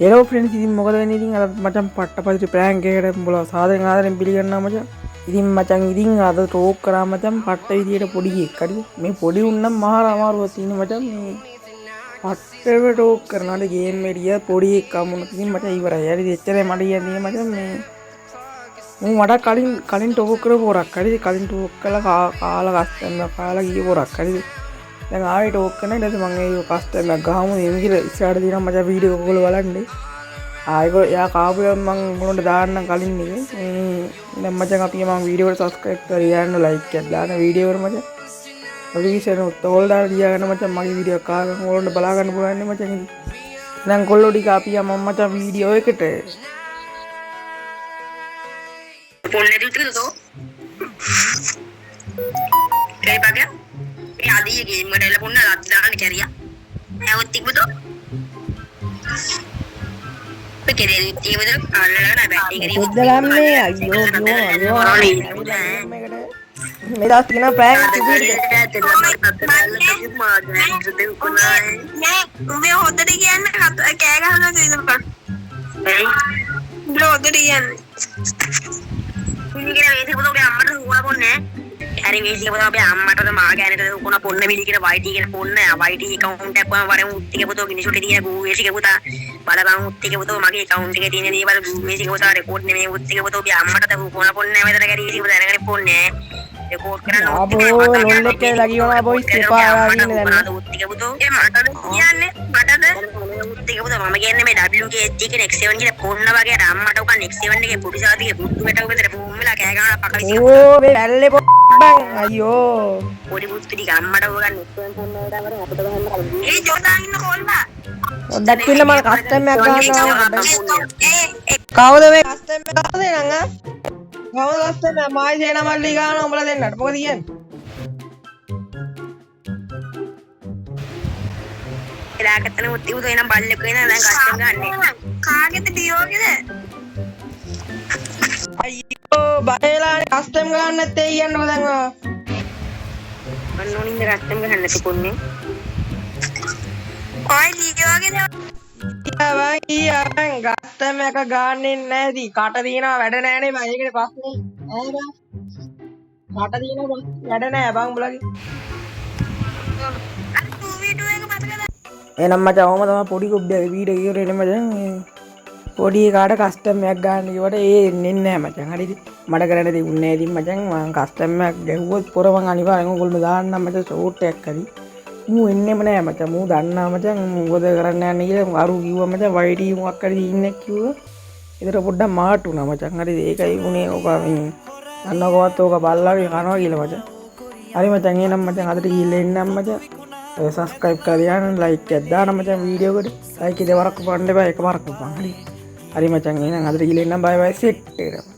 Hello friends ඉතින් මොකද වෙන්නේ ඉතින් අර මචං පට්ටපදිරි ප්‍රෑන්ක් එකකට උඹලා සාදරෙන් ආදරෙන් පිළිගන්නවා මචං. ඉතින් මචං ඉතින් අද ටෝක් කරා මචං පට්ට විදියට පොඩි එකක් හරිද මේ පොඩි උන්නම් මහා අමාරුවක් තියෙන මචං මේ පට්ටව ටෝක් කරනවාට ගේම් එකේ පොඩි එකක් වුණත් ඉතින් මචං ඉවරයි. හරිද එච්චරයි මට කියන්නේ මචං මේ මම මට කලින් ටෝක් කරපු පොරක් හරිද කලින් ටෝක් කළා කාලා කස්ටම් කාලා ගිය පොරක් හරිද දැන් ආයෙ ටෝක් කරන ඊට පස්සේ මම ඒ කස්ටම් එකක් ගහමු එමු කියලා ඉස්සරහට දිනා මචං වීඩියෝ ඔයගොල්ලෝ බලන්න ආයෙ යා කාපුවා මම උගලන්ට දාන්නම් කලින් එක දැන් මචං අපි මම වීඩියෝ එකට සබ්ස්ක්‍රයිබ් කරලා යන්න ලයික් එකක් දාන්න වීඩියෝ එකට මචං ඔලිවිෂන් උත්තෝල් දාලා තියාගන්න මචං මගේ වීඩියෝ එක ආගම ඕගොල්ලන්ට බලා ගන්න පුළුවන් නේ මචං ඉතින් දැන් කොල්ලෝ ටික අපි මම මචං වීඩියෝ එකට ponne di tutto kayak baga ini adi game model ponne laddaane cariya awutti budo pekere di budo allana batting kari උද්දලන්නේ අයියෝ මේ දවස් තියෙන ප්‍රෑන්ක් උඹේ හොද්දට කියන්න කෑ ගහනවා නේද බ්‍රෝ හොද්දට කියන්න ini kira wesi butuh be amma tuh gua ponne hari wesi butuh be amma tuh maga ane tuh kuna ponne bili kira YT kira ponne YT account එක වරෙන් උත්ති ke butuh gini shoot diya gu wesi ke butuh bala bang උත්ති ke butuh mage account එක තියෙන දේවල් wesi ke butuh record නෙමෙයි උත්ති ke butuh be amma tuh kuna ponne මෙතන කර wesi butuh අරගෙන ponne record කරන්න ආබෝ ලොල් එකේ ලගි වුණා බොයිස් එපා ආවින්නේ දැන් උත්ති ke butuh ඒ මටද කියන්නේ මටද උත්ති ke butuh මම කියන්නේ මේ WKG කියන X7 කියන ponne වගේ අර අම්මට උකන් X7 එකේ පුඩි සාතිගේ පුට්ටු වැටව විතර ඕ මේ බැල්ලේ පොඩ්ඩක් අයියෝ පොඩි පුත්තු ටික අම්මට ගන්න ඉස්සෙන් පොන්න වලට අපිට අපිට ගන්න ඒ ජෝදාන් ඉන්න කොල්ලා පොඩ්ඩක් ඉන්න මම කස්ටම් එකක් ගන්නවා කවුද මේ කස්ටම් එක ගන්න නං කවුද කස්ටම් එක මායි සේන මල්ලි ගන්නවා උඹලා දෙන්නට මොකද කියන්නේ එලාකටන මුත්ති උදේ එනම් බල්ලෙක් වෙන දැන් කස්ටම් ගන්න කාගෙද ඩියෝගේද අයියෝ බයලානේ කස්ටම් ගන්න නැත්තේ කියන්නකො දැන් අන්න ඕනින්ද කස්ටම් ගන්න නැති කොන්නේ ඔය ලියෝගේද ඊයන් කස්ටම් එක ගන්නෙ නැති කට දිනවා වැඩ නැහනේ මම ඒකේ ප්‍රශ්නේ ඈ බං කට දිනවා වැඩ නැහැ බං උඹලගේ අර වීඩියෝ එක මතකද එනම් මචං ඔහම තමයි පොඩි කොබ්බියගේ වීඩියෝ ඉවරනේ මචං පොඩි කාට කස්ටම් එකක් ගන්න කිව්වට ඒ එන්නේ නැහැ මචං හරිද මට කරන්න තිබුණේ නැහැ ඉතින් මචං මම කස්ටම් එකක් ගැහුවොත් පොර මං අනිවාර්යෙන් ඔයගොල්ලෝ දාන්නම් මචං ෂෝට් එකක් හරි මූ එන්නෙම නැහැ මචං මූ දන්නා මචං මොකද කරන්න යන්නේ කියලා අරු කිව්වා මචං YT මොකක් හරි ඉන්නේ කිව්වා ඒතර පොඩ්ඩක් මාට් වුණා මචං හරිද ඒකයි උනේ ඔක මේ අන්නකොවත් ඔක බල්ලාගේ කනවා කියලා මචං හරි මචං එහෙනම් මචං අදට ගිහිල්ලා එන්නම් මචං සබස්ක්‍රයිබ් කරලා යන්න ලයික් එකක් දාන්න මචං වීඩියෝ එකට ලයික් එක දෙවරක් උපන්න එපා එකවරක් උපන් හරි හරි මචං එහෙනම් අදට ගිහින් එන්නම් බයි බයි සෙට් එකට